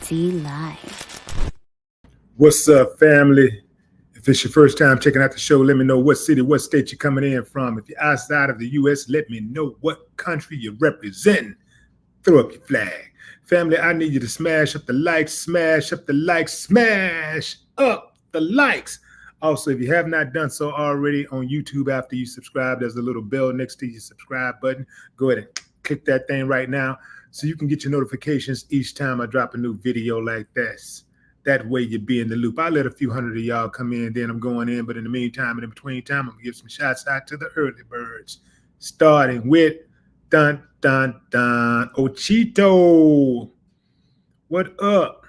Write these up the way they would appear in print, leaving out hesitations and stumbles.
TNT Live. What's up, family? If it's your first time checking out the show, let me know what city, what state you're coming in from. If you're outside of the U.S., let me know what country you're representing. Throw up your flag. Family, I need you to smash up the likes, smash up the likes, smash up the likes. Also, if you have not done so already on YouTube after you subscribe, there's a little bell next to your subscribe button. Go ahead and click that thing right now so you can get your notifications each time I drop a new video like this. That way you be in the loop. I'll let a few hundred of y'all come in, then I'm going in. But in the meantime and in between time, I'm going to give some shots out to the early birds. Starting with dun, dun, dun. Ochito. What up?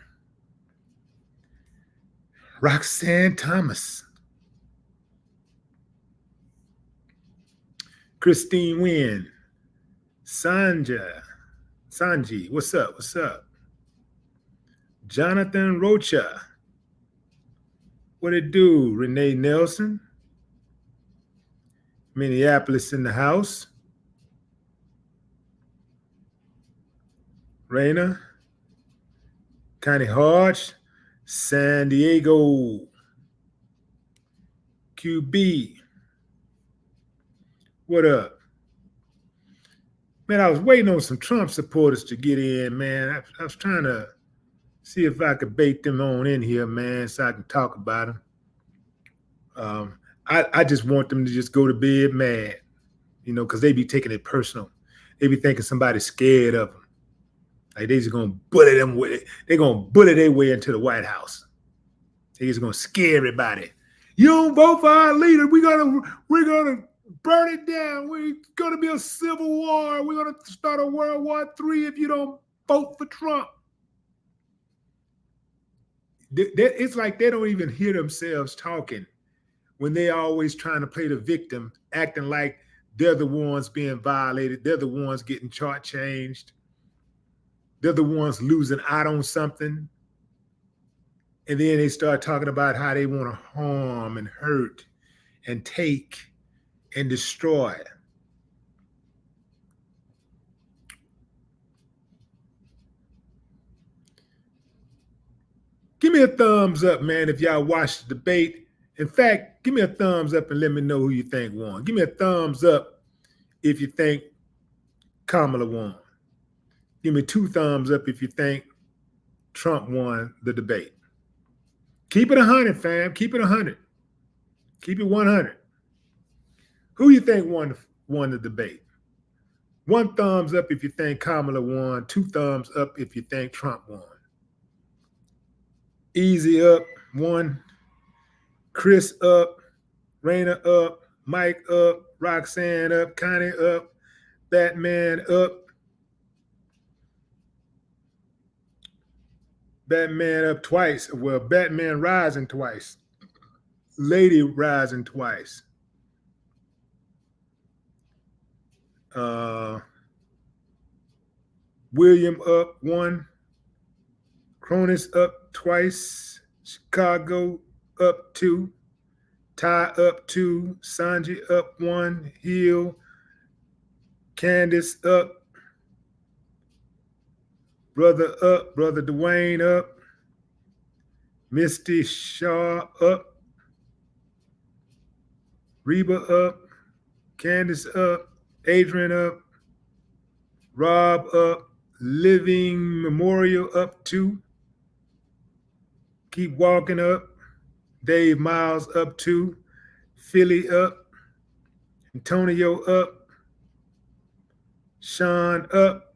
Roxanne Thomas. Christine Wynn. Sanji. What's up? What's up? Jonathan Rocha. What it do? Renee Nelson. Minneapolis in the house. Raina. Connie Hodge. San Diego. QB. What up? Man, I was waiting on some Trump supporters to get in, man. I was trying to see if I could bait them on in here, man, so I can talk about them. I just want them to just go to bed mad, because they be taking it personal. They be thinking somebody's scared of them. Like they just gonna bully them with it. They're gonna bully their way into the White House. They just gonna scare everybody. You don't vote for our leader, we're gonna burn it down. We're gonna be a civil war. We're gonna start a World War III if you don't vote for Trump. It's like they don't even hear themselves talking when they're always trying to play the victim, acting like they're the ones being violated. They're the ones getting shortchanged. They're the ones losing out on something. And then they start talking about how they want to harm and hurt and take and destroy. Give me a thumbs up, man, if y'all watched the debate. In fact, give me a thumbs up and let me know who you think won. Give me a thumbs up if you think Kamala won. Give me 2 thumbs up if you think Trump won the debate. Keep it 100, fam. Keep it 100. Keep it 100. Who you think won the debate? 1 thumbs up if you think Kamala won. 2 thumbs up if you think Trump won. Easy up, 1. Chris up. Raina up. Mike up. Roxanne up. Connie up. Batman up. Batman up twice. Well, Batman rising twice. Lady rising twice. William up 1. Cronus up twice. Chicago up 2. Ty up 2. Sanji up 1. Hill. Candace up. Brother up. Brother Dwayne up. Misty Shaw up. Reba up. Candace up. Adrian up. Rob up. Living Memorial up 2. Keep Walking up. Dave Miles up 2. Philly up. Antonio up. Sean up.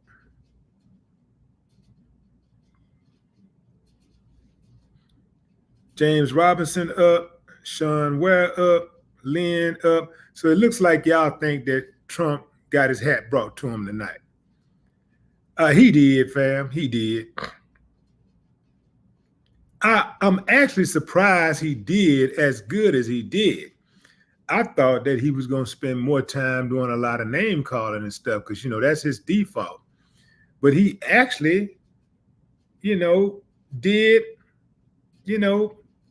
James Robinson up. Sean Ware up. Lynn up. So it looks like y'all think that Trump got his hat brought to him tonight. He did, fam. He did. I'm actually surprised he did as good as he did. I thought that he was going to spend more time doing a lot of name calling and stuff because, that's his default. But he actually, did,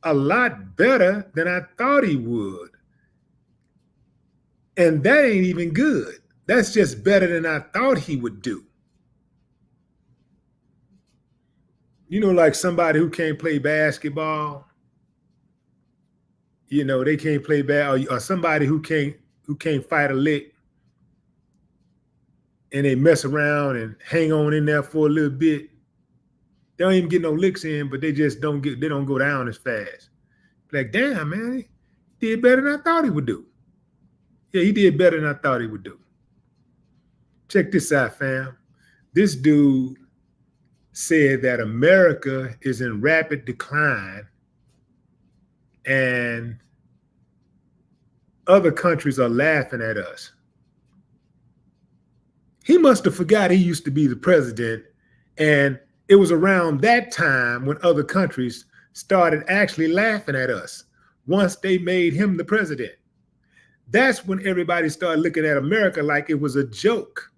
a lot better than I thought he would. And that ain't even good. That's just better than I thought he would do. like somebody who can't play basketball, they can't play or somebody who can't fight a lick, and they mess around and hang on in there for a little bit. They don't even get no licks in, but they don't go down as fast. Like, damn, man, he did better than I thought he would do. Yeah, he did better than I thought he would do. Check this out, fam. This dude said that America is in rapid decline and other countries are laughing at us. He must have forgot he used to be the president, and it was around that time when other countries started actually laughing at us once they made him the president. That's when everybody started looking at America like it was a joke.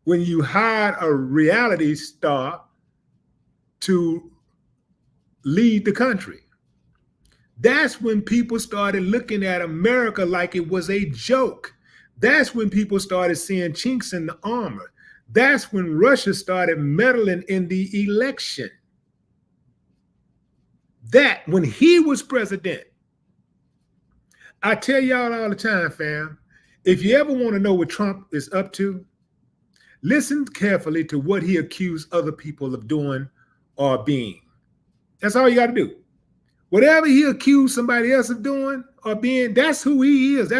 When you hired a reality star to lead the country, that's when people started looking at America like it was a joke. That's when people started seeing chinks in the armor. That's when Russia started meddling in the election. That, when he was president. I tell y'all all the time, fam, if you ever want to know what Trump is up to, listen carefully to what he accused other people of doing or being. That's all you got to do. Whatever he accused somebody else of doing or being, that's who he is. That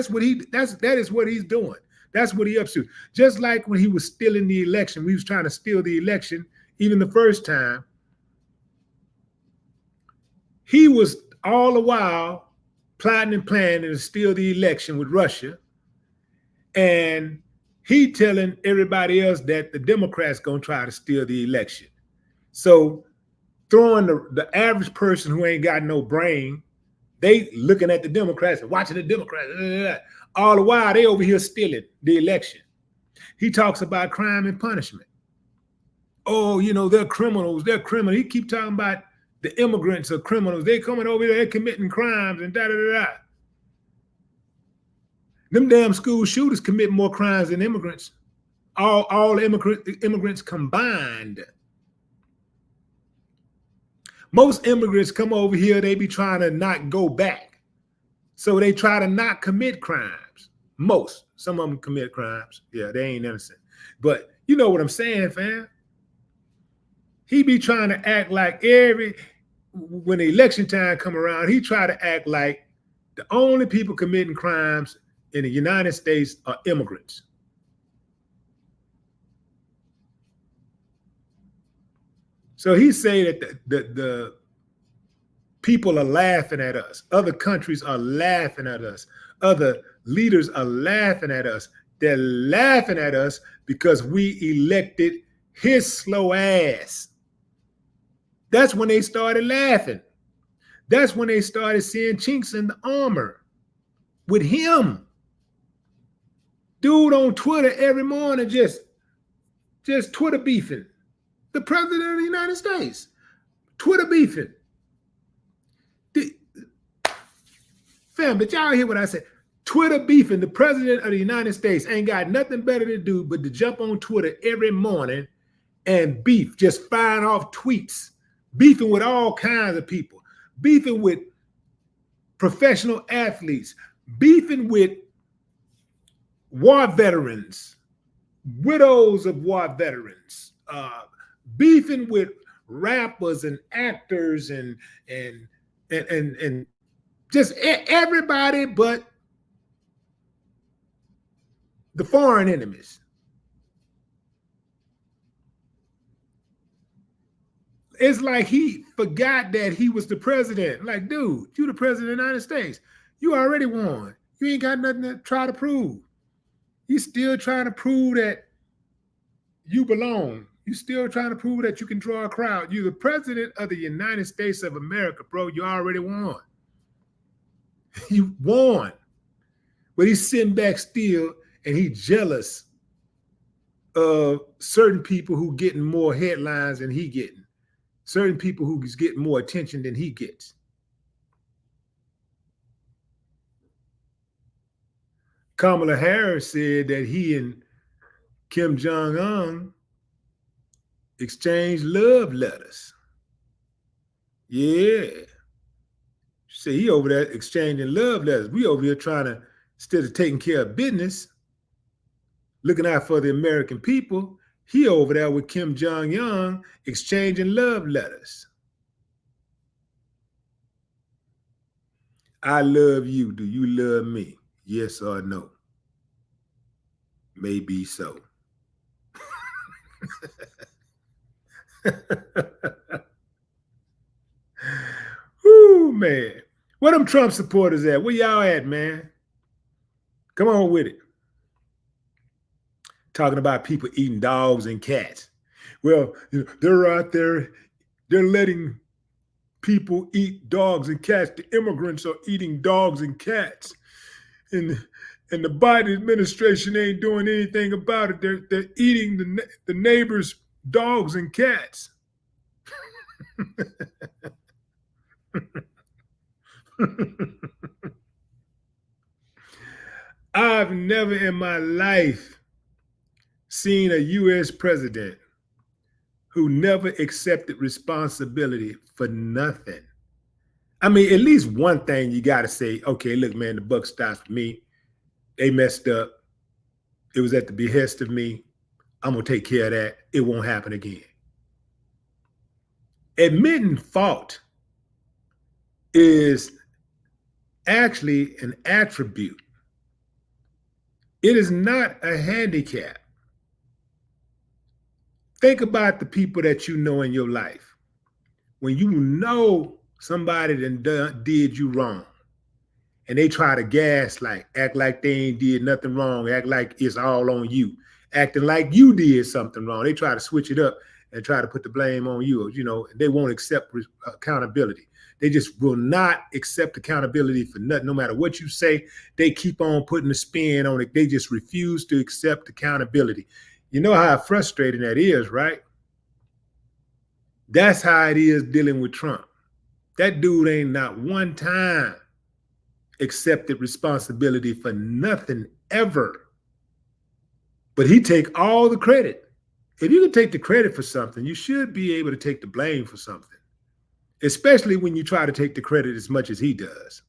is what he's doing. That's what he up to. Just like when he was stealing the election, we was trying to steal the election, even the first time. He was all the while plotting and planning to steal the election with Russia. And he telling everybody else that the Democrats gonna try to steal the election. So throwing the average person who ain't got no brain, they looking at the Democrats and watching the Democrats. All the while, they over here stealing the election. He talks about crime and punishment. Oh, they're criminals. They're criminals. He keep talking about the immigrants are criminals. They coming over there, they're committing crimes and da-da-da-da. Them damn school shooters commit more crimes than immigrants. All immigrants combined. Most immigrants come over here, they be trying to not go back. So they try to not commit crimes. Most. Some of them commit crimes. Yeah, they ain't innocent. But you know what I'm saying, fam? He be trying to act like when the election time come around, he try to act like the only people committing crimes in the United States are immigrants. So he say that the people are laughing at us. Other countries are laughing at us. Other leaders are laughing at us. They're laughing at us because we elected his slow ass. That's when they started laughing. That's when they started seeing chinks in the armor with him. Dude on Twitter every morning just Twitter beefing. The president of the United States. Twitter beefing. Fam, but y'all hear what I said? Twitter beefing. The president of the United States ain't got nothing better to do but to jump on Twitter every morning and beef, just firing off tweets, beefing with all kinds of people, beefing with professional athletes, beefing with war veterans, widows of war veterans, beefing with rappers and actors and just everybody but the foreign enemies. It's like he forgot that he was the president. Like, dude, you the president of the United States. You already won. You ain't got nothing to try to prove. You still trying to prove that you belong. You still trying to prove that you can draw a crowd. You're the president of the United States of America, bro. You already won. You won. But he's sitting back still and he's jealous of certain people who getting more headlines than he getting. Certain people who's getting more attention than he gets. Kamala Harris said that he and Kim Jong-un exchange love letters. Yeah. See, he over there exchanging love letters. We over here trying to, instead of taking care of business, looking out for the American people, he over there with Kim Jong exchanging love letters. I love you. Do you love me? Yes or no? Maybe so. Whoo, man. Where them Trump supporters at? Where y'all at, man? Come on with it. Talking about people eating dogs and cats. Well, they're out there, they're letting people eat dogs and cats. The immigrants are eating dogs and cats. And the Biden administration ain't doing anything about it. They're eating the neighbors' dogs and cats. I've never in my life seen a U.S. president who never accepted responsibility for nothing. I mean, at least one thing you got to say, okay, look, man, the buck stops with me. They messed up. It was at the behest of me. I'm going to take care of that. It won't happen again. Admitting fault is actually an attribute. It is not a handicap. Think about the people that you know in your life. When you know somebody that did you wrong, and they try to gaslight, act like they ain't did nothing wrong, act like it's all on you, acting like you did something wrong. They try to switch it up and try to put the blame on you. You know, they won't accept accountability. They just will not accept accountability for nothing. No matter what you say, they keep on putting a spin on it. They just refuse to accept accountability. You know how frustrating that is, right? That's how it is dealing with Trump. That dude ain't not one time accepted responsibility for nothing ever. But he take all the credit. If you can take the credit for something, you should be able to take the blame for something, especially when you try to take the credit as much as he does.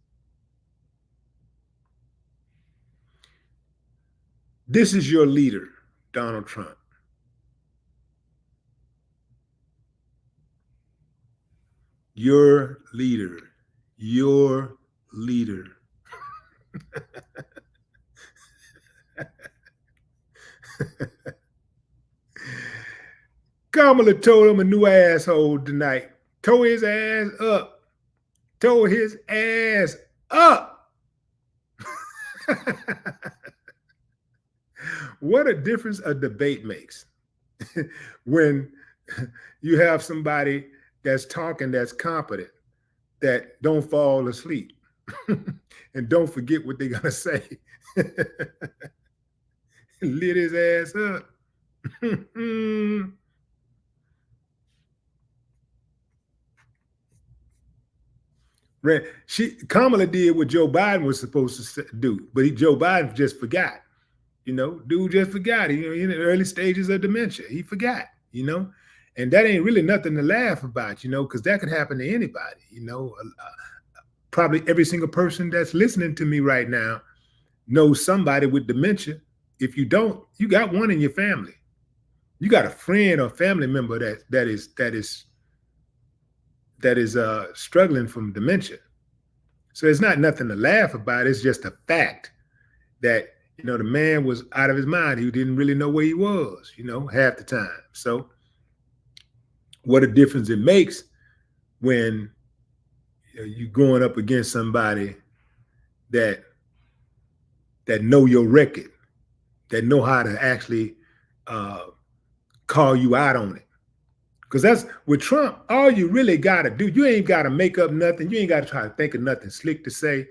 This is your leader, Donald Trump. Your leader. Your leader. Kamala told him a new asshole tonight. Tore his ass up. Tore his ass up. What a difference a debate makes. When you have somebody that's talking, that's competent, that don't fall asleep and don't forget what they're gonna say. Lit his ass up. Kamala did what Joe Biden was supposed to do, but Joe Biden just forgot. You know, dude just forgot. You know, in the early stages of dementia, he forgot. You know, and that ain't really nothing to laugh about. You know, because that could happen to anybody. You know, probably every single person that's listening to me right now knows somebody with dementia. If you don't, you got one in your family. You got a friend or family member that is struggling from dementia. So it's not nothing to laugh about. It's just a fact that, you know, the man was out of his mind. He didn't really know where he was, you know, half the time. So what a difference it makes when you're going up against somebody that know your record, that know how to actually call you out on it. Because that's with Trump, all you really got to do, you ain't got to make up nothing. You ain't got to try to think of nothing slick to say.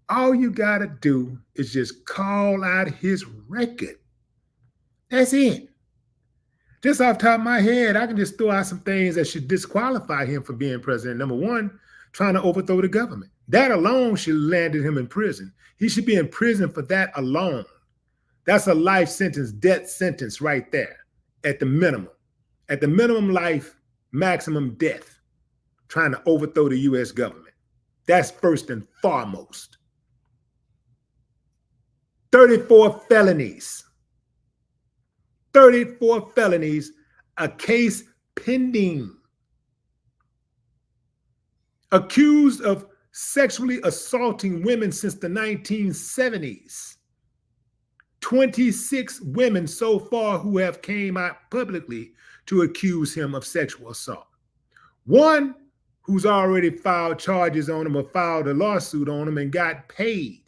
All you got to do is just call out his record. That's it. Just off the top of my head, I can just throw out some things that should disqualify him from being president. Number one, trying to overthrow the government. That alone should have landed him in prison. He should be in prison for that alone. That's a life sentence, death sentence right there at the minimum. at the minimum life, maximum death, trying to overthrow the U.S. government. That's first and foremost. 34 felonies. 34 felonies, a case pending. Accused of sexually assaulting women since the 1970s. 26 women so far who have came out publicly to accuse him of sexual assault. One who's already filed charges on him or filed a lawsuit on him and got paid.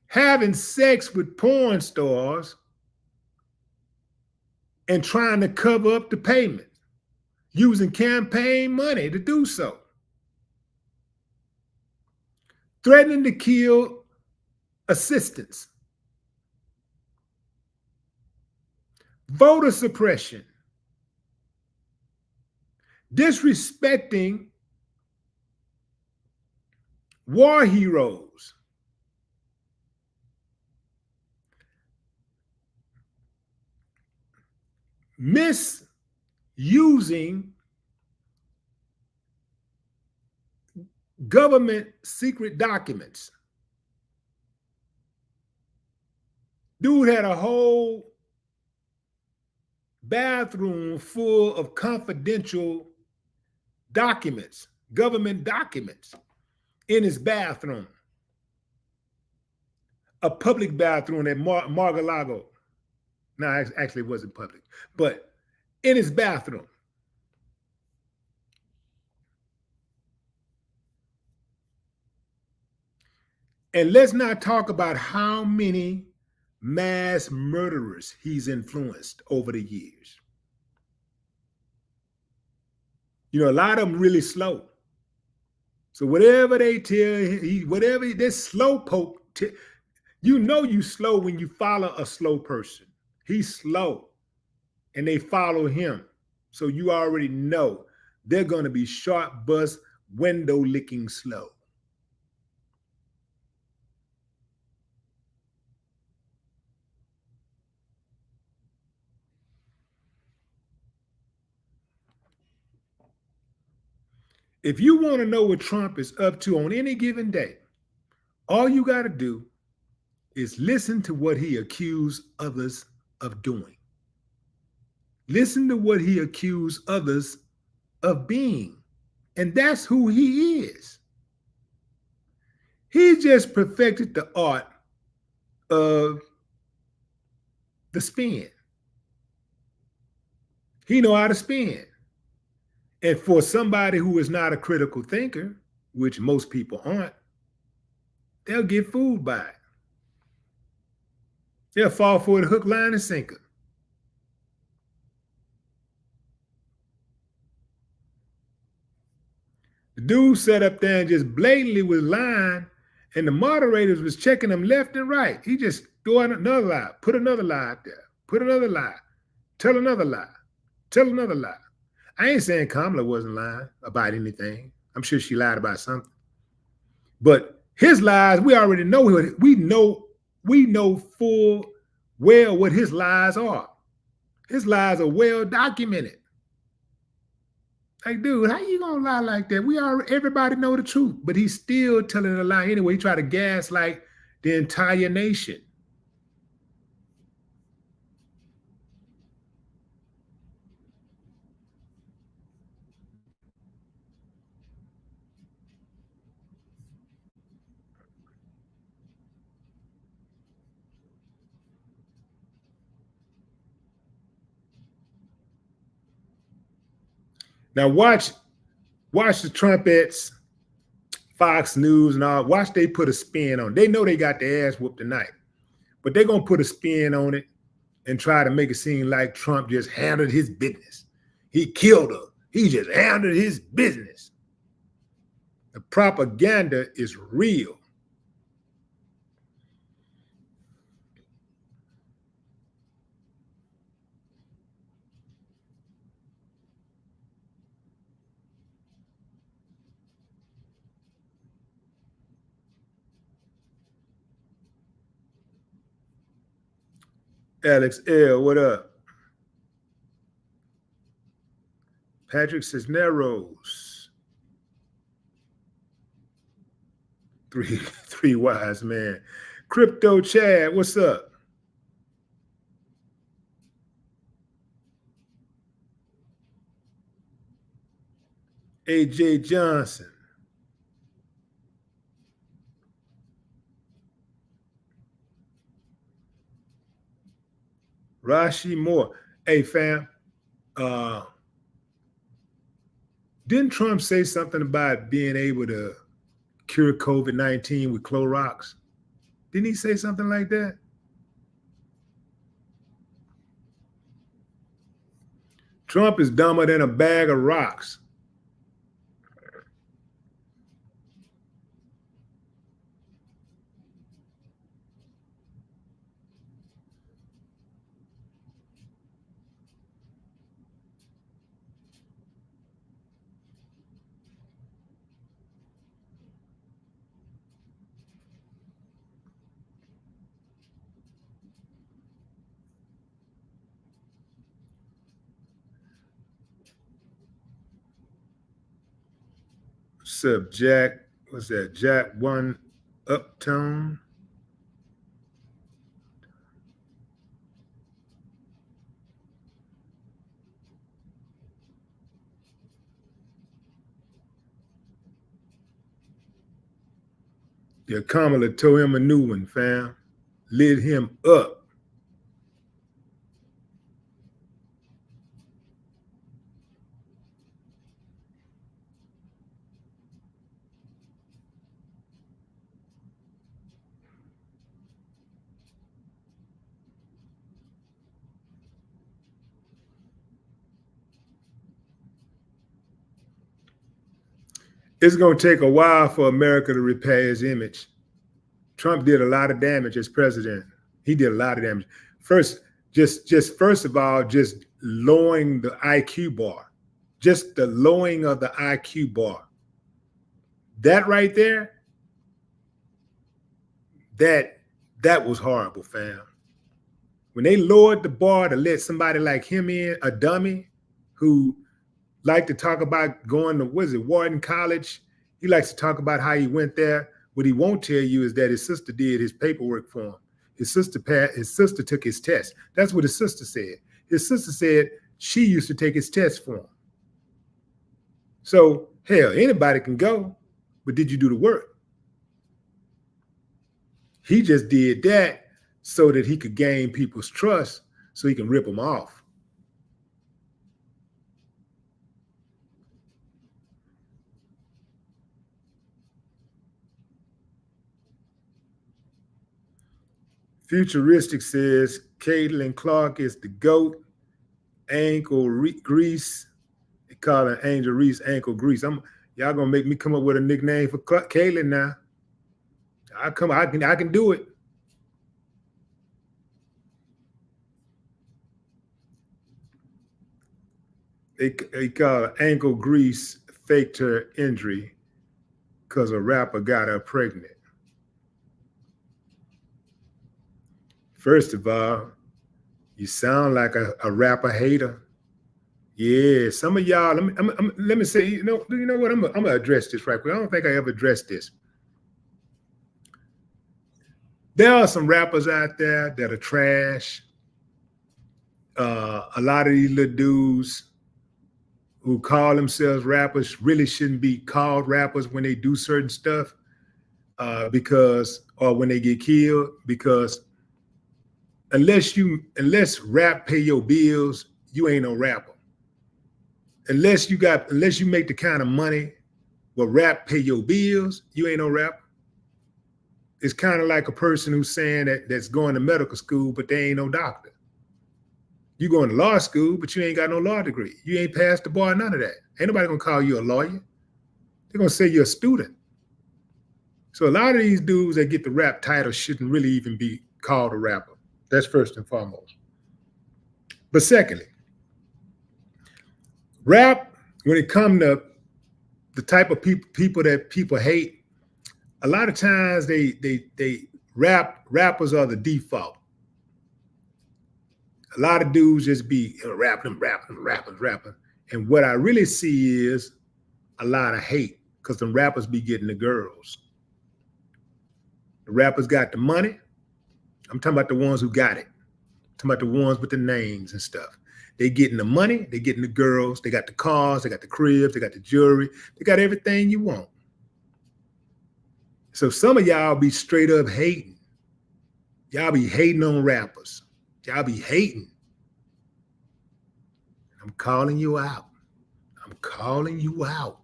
Having sex with porn stars and trying to cover up the payment, using campaign money to do so. Threatening to kill assistants. Voter suppression. Disrespecting war heroes. Misusing government secret documents. Dude had a whole bathroom full of confidential documents, government documents in his bathroom. A public bathroom at Mar-a-Lago. No, actually it wasn't public, but in his bathroom. And let's not talk about how many mass murderers he's influenced over the years. You know, a lot of them really slow. So whatever they tell, whatever this slow poke, you know you slow when you follow a slow person. He's slow and they follow him. So you already know they're going to be sharp bus, window licking slow. If you want to know what Trump is up to on any given day, all you got to do is listen to what he accused others of doing. Listen to what he accused others of being. And that's who he is. He just perfected the art of the spin. He know how to spin. And for somebody who is not a critical thinker, which most people aren't, they'll get fooled by it. They'll fall for the hook, line, and sinker. The dude sat up there and just blatantly was lying, and the moderators was checking him left and right. He just threw out another lie, put another lie out there, put another lie, tell another lie, tell another lie. I ain't saying Kamala wasn't lying about anything. I'm sure she lied about something. But his lies, we already know. We know full well what his lies are. His lies are well documented. Like, dude, how you gonna lie like that? Everybody know the truth, but he's still telling a lie anyway. He tried to gaslight the entire nation. Now watch the trumpets, Fox News and all. Watch they put a spin on it. They know they got their ass whooped tonight, but they're gonna put a spin on it and try to make it seem like Trump just handled his business. He killed her. He just handled his business. The propaganda is real. Alex L, what up? Patrick Cisneros. Three wise man. Crypto Chad, what's up? AJ Johnson. Rashi Moore. Hey fam, didn't Trump say something about being able to cure COVID-19 with Clorox? Didn't he say something like that? Trump is dumber than a bag of rocks. What's up, Jack? What's that? Jack One Uptone? Yeah, Kamala told him a new one, fam. Lit him up. It's going to take a while for America to repair his image. Trump did a lot of damage as president. He did a lot of damage. First of all, just lowering the IQ bar, just the lowering of the IQ bar. That right there, that was horrible, fam. When they lowered the bar to let somebody like him in, a dummy who liked to talk about going to, what is it, Wharton College? He likes to talk about how he went there. What he won't tell you is that his sister did his paperwork for him. His sister took his test. That's what his sister said. His sister said she used to take his test for him. So, hell, anybody can go, but did you do the work? He just did that so that he could gain people's trust so he can rip them off. Futuristic says Caitlin Clark is the GOAT. Ankle grease. They call her Angel Reese ankle grease. Y'all gonna make me come up with a nickname for Caitlin now. I can do it. They call her ankle grease, faked her injury because a rapper got her pregnant. First of all, you sound like a rapper hater. Yeah, some of y'all. Let me say, you know what? I'm gonna address this right quick. I don't think I ever addressed this. There are some rappers out there that are trash. A lot of these little dudes who call themselves rappers really shouldn't be called rappers when they do certain stuff, or when they get killed, because unless rap pay your bills, you ain't no rapper. Unless you make the kind of money where rap pay your bills, you ain't no rapper. It's kind of like a person who's saying that's going to medical school, but they ain't no doctor. You going to law school, but you ain't got no law degree. You ain't passed the bar, none of that. Ain't nobody gonna call you a lawyer. They're gonna say you're a student. So a lot of these dudes that get the rap title shouldn't really even be called a rapper. That's first and foremost. But secondly, rap, when it comes to the type of people that people hate, a lot of times rappers are the default. A lot of dudes just be rapping. And what I really see is a lot of hate because the rappers be getting the girls. The rappers got the money. I'm talking about the ones who got it. I'm talking about the ones with the names and stuff. They getting the money, they getting the girls, they got the cars, they got the cribs, they got the jewelry, they got everything you want. So some of y'all be straight up hating. Y'all be hating on rappers. Y'all be hating. I'm calling you out. I'm calling you out.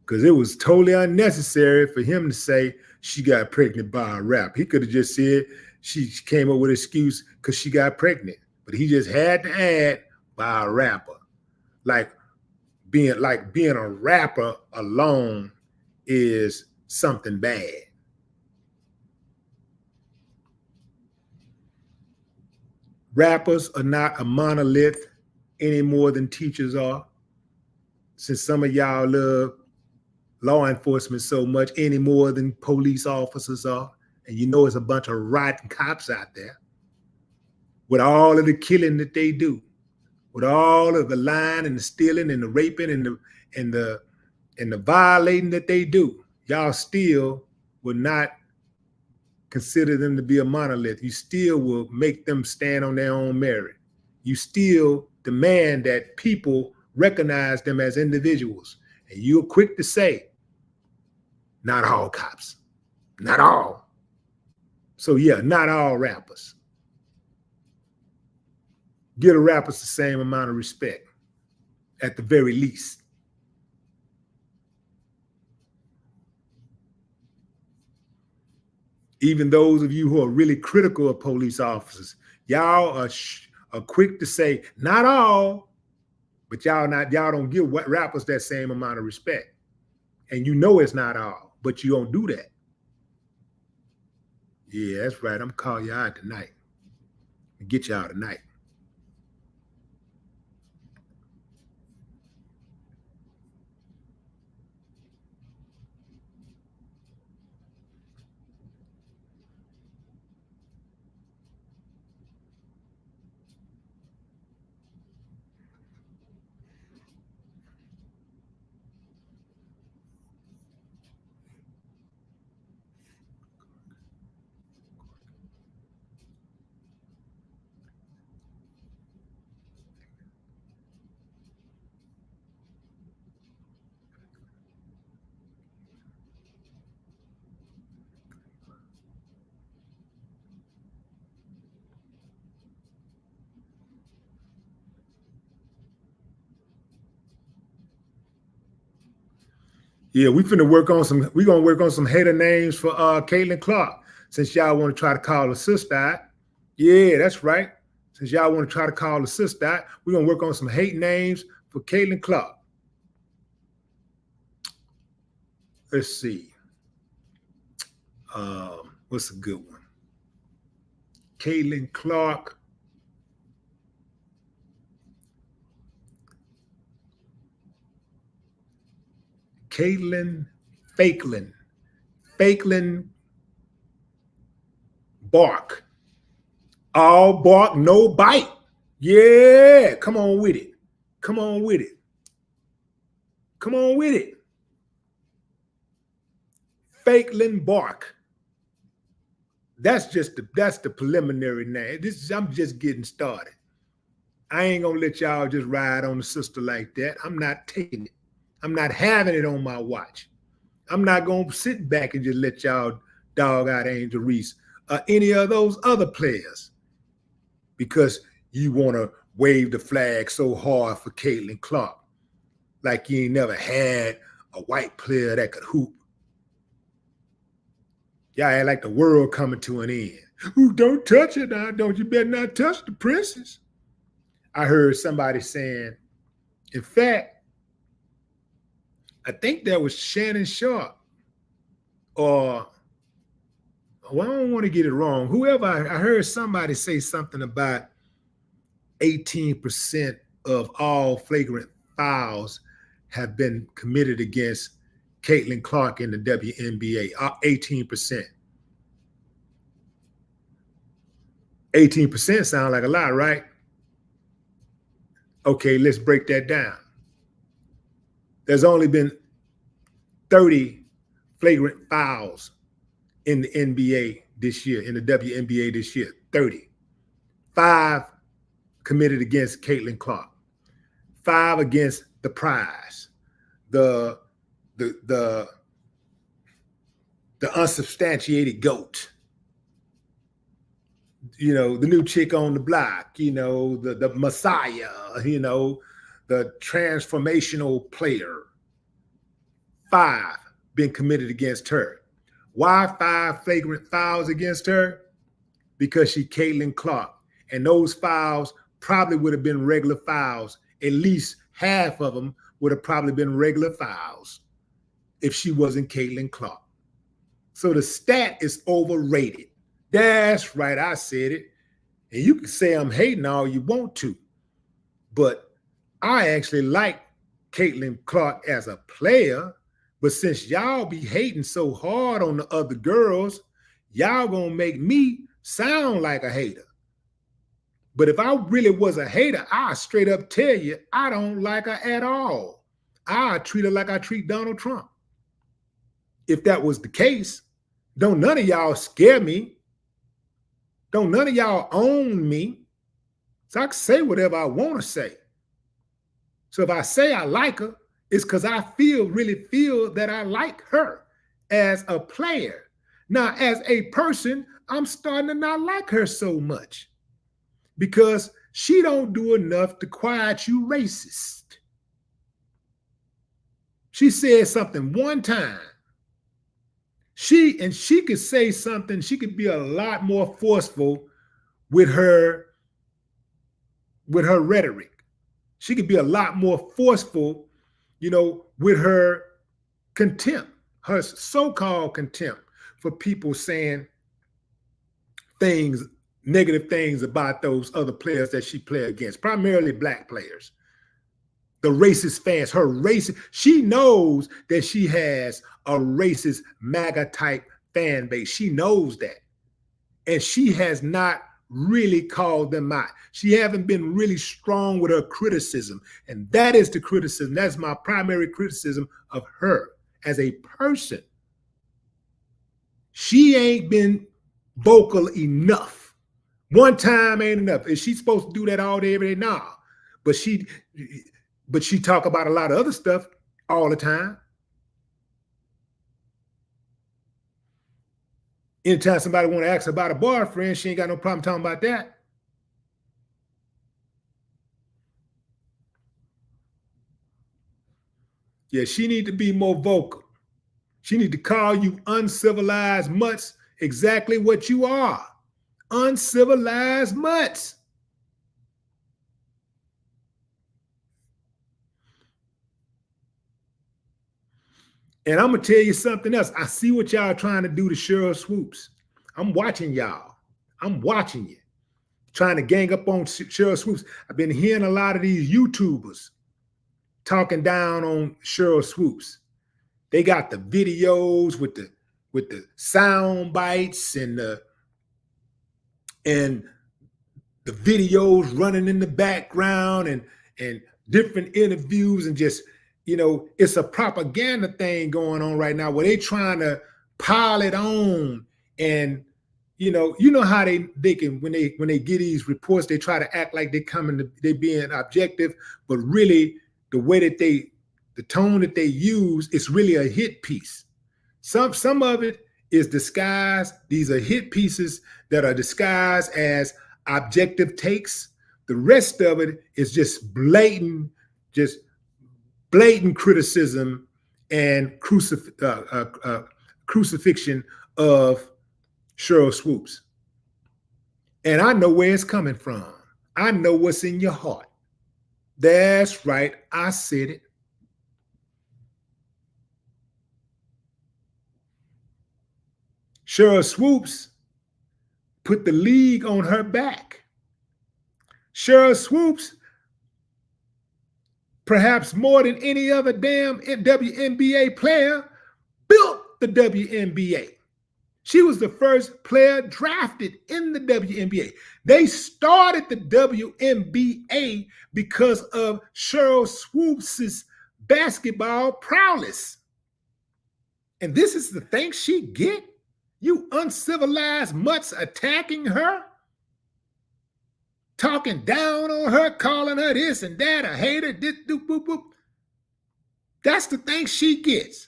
Because it was totally unnecessary for him to say she got pregnant by a rapper. He could have just said she came up with an excuse because she got pregnant. But he just had to add by a rapper. Like being a rapper alone is something bad. Rappers are not a monolith any more than teachers are. Since some of y'all love law enforcement so much any more than police officers are. And you know it's a bunch of rotten cops out there with all of the killing that they do, with all of the lying and the stealing and the raping and the violating that they do. Y'all still will not consider them to be a monolith. You still will make them stand on their own merit. You still demand that people recognize them as individuals. And you're quick to say, not all cops, not all. So yeah, not all rappers. Give the rappers the same amount of respect, at the very least. Even those of you who are really critical of police officers, y'all are quick to say, not all, but y'all don't give rappers that same amount of respect. And you know it's not all, but you don't do that. Yeah, that's right. I'm gonna call you out tonight and get you out tonight. Yeah, we're gonna work on some hater names for Caitlin Clark, since y'all want to try to call her sister out. Yeah, that's right. Since y'all want to try to call her sister out, we're gonna work on some hate names for Caitlin Clark. Let's see. What's a good one? Caitlin Clark. Caitlin Fakelin Bark. All bark, no bite. Yeah, come on with it. Come on with it. Come on with it. Fakelin Bark. That's the preliminary name. I'm just getting started. I ain't gonna let y'all just ride on the sister like that. I'm not taking it. I'm not having it on my watch. I'm not gonna sit back and just let y'all dog out Angel Reese or any of those other players because you want to wave the flag so hard for Caitlin Clark, like you ain't never had a white player that could hoop. Y'all act like the world coming to an end. Ooh, don't touch it now. Don't you better not touch the princess. I heard somebody saying, in fact, I think that was Shannon Sharp, or well, I don't want to get it wrong. Whoever, I heard somebody say something about 18% of all flagrant fouls have been committed against Caitlin Clark in the WNBA. 18%. 18% sound like a lot, right? Okay, let's break that down. There's only been 30 flagrant fouls in the NBA this year, in the WNBA this year. 30. 5 committed against Caitlin Clark. 5 against the prize, the unsubstantiated GOAT. You know, the new chick on the block, you know, the Messiah, you know, the transformational player. 5 been committed against her. Why 5 flagrant fouls against her? Because she Caitlin Clark. And those fouls probably would have been regular fouls. At least half of them would have probably been regular fouls if she wasn't Caitlin Clark. So the stat is overrated. That's right, I said it. And you can say I'm hating all you want to, but I actually like Caitlin Clark as a player. But since y'all be hating so hard on the other girls, y'all gonna make me sound like a hater. But if I really was a hater, I'd straight up tell you I don't like her at all. I'd treat her like I treat Donald Trump. If that was the case, don't none of y'all scare me. Don't none of y'all own me. So I can say whatever I want to say. So if I say I like her, it's because I really feel that I like her as a player. Now, as a person, I'm starting to not like her so much because she don't do enough to quiet you racist. She said something one time. She could say something, she could be a lot more forceful with her rhetoric. She could be a lot more forceful, you know, with her contempt, her so-called contempt for people saying things, negative things about those other players that she played against, primarily black players. The racist fans, she knows that she has a racist MAGA type fan base. She knows that. And she has not really called them out. She haven't been really strong with her criticism. And that is the criticism. That's my primary criticism of her as a person. She ain't been vocal enough. One time ain't enough. Is she supposed to do that all day, every day? Nah. But she talk about a lot of other stuff all the time. Anytime somebody want to ask about a boyfriend, she ain't got no problem talking about that. Yeah, she need to be more vocal. She need to call you uncivilized mutts exactly what you are. Uncivilized mutts. And I'm going to tell you something else. I see what y'all trying to do to Sheryl Swoopes. I'm watching y'all. I'm watching you. Trying to gang up on Sheryl Swoopes. I've been hearing a lot of these YouTubers talking down on Sheryl Swoopes. They got the videos with the sound bites and the videos running in the background and different interviews and just, you know, it's a propaganda thing going on right now where they trying to pile it on. And you know how they can when they get these reports, they try to act like they being objective, but really the way that the tone that they use is really a hit piece. Some of it is disguised. These are hit pieces that are disguised as objective takes. The rest of it is just blatant criticism and crucifixion of Sheryl Swoopes. And I know where it's coming from. I know what's in your heart. That's right. I said it. Sheryl Swoopes put the league on her back. Sheryl Swoopes, perhaps more than any other damn WNBA player, built the WNBA. She was the first player drafted in the WNBA. They started the WNBA because of Sheryl Swoopes' basketball prowess. And this is the thing she get? You uncivilized mutts attacking her? Talking down on her, calling her this and that, a hater, this, doop, boop, boop. That's the thing she gets.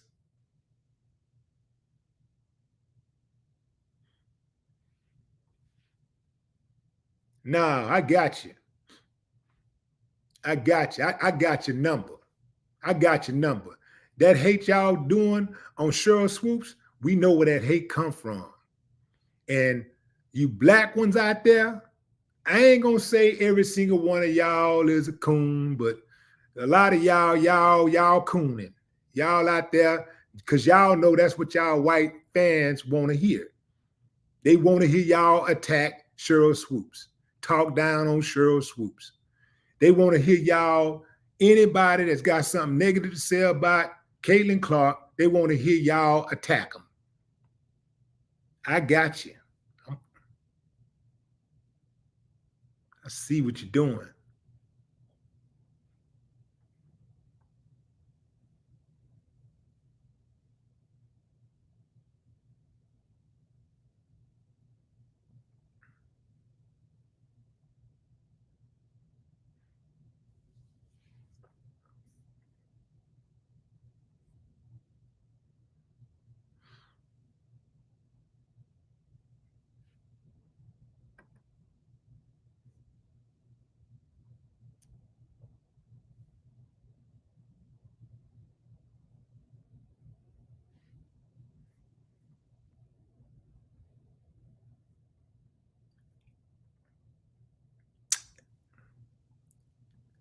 Nah, I got you. I got you. I got your number. I got your number. That hate y'all doing on Sheryl Swoopes, we know where that hate come from. And you black ones out there, I ain't gonna say every single one of y'all is a coon, but a lot of y'all cooning. Y'all out there, because y'all know that's what y'all white fans want to hear. They want to hear y'all attack Sheryl Swoopes, talk down on Sheryl Swoopes. They want to hear y'all, anybody that's got something negative to say about Caitlin Clark, they want to hear y'all attack them. I got you. I see what you're doing.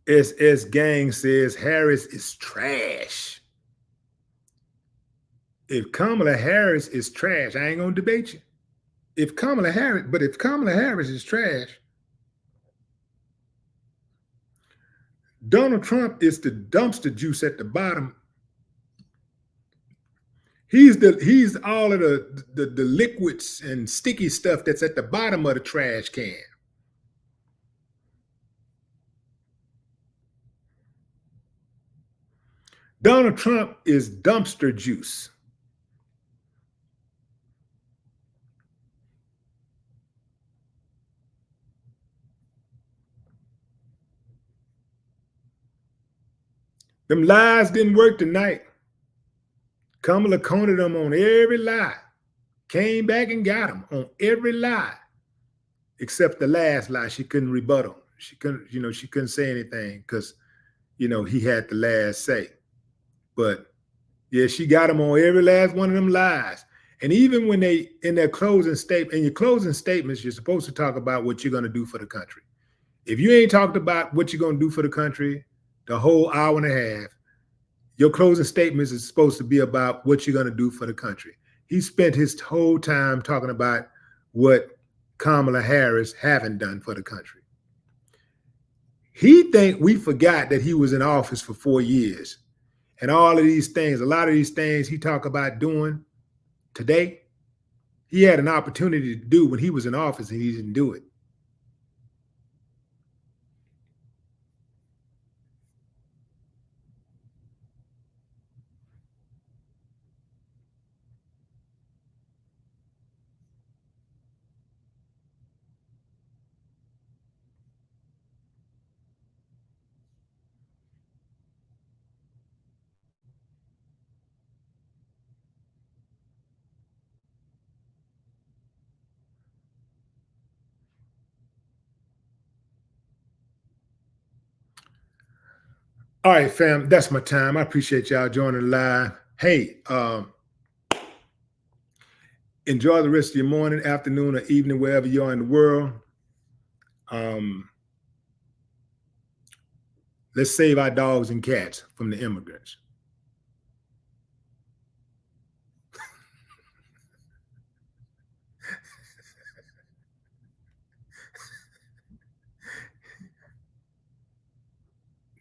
SS Gang says Harris is trash. If Kamala Harris is trash, I ain't gonna debate you. If Kamala Harris is trash, Donald Trump is the dumpster juice at the bottom. He's all of the liquids and sticky stuff that's at the bottom of the trash can. Donald Trump is dumpster juice. Them lies didn't work tonight. Kamala cornered them on every lie. Came back and got them on every lie. Except the last lie, she couldn't rebuttal. She couldn't say anything because, he had the last say. But yeah, she got them on every last one of them lies. And even when they, in their closing statement, in your closing statements, you're supposed to talk about what you're going to do for the country. If you ain't talked about what you're going to do for the country the whole hour and a half, your closing statements is supposed to be about what you're going to do for the country. He spent his whole time talking about what Kamala Harris haven't done for the country. He think we forgot that he was in office for 4 years. And all of these things, a lot of these things he talk about doing today, he had an opportunity to do when he was in office and he didn't do it. All right, fam, that's my time. I appreciate y'all joining the live. Hey, enjoy the rest of your morning, afternoon, or evening, wherever you are in the world. Let's save our dogs and cats from the immigrants.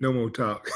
No more talk.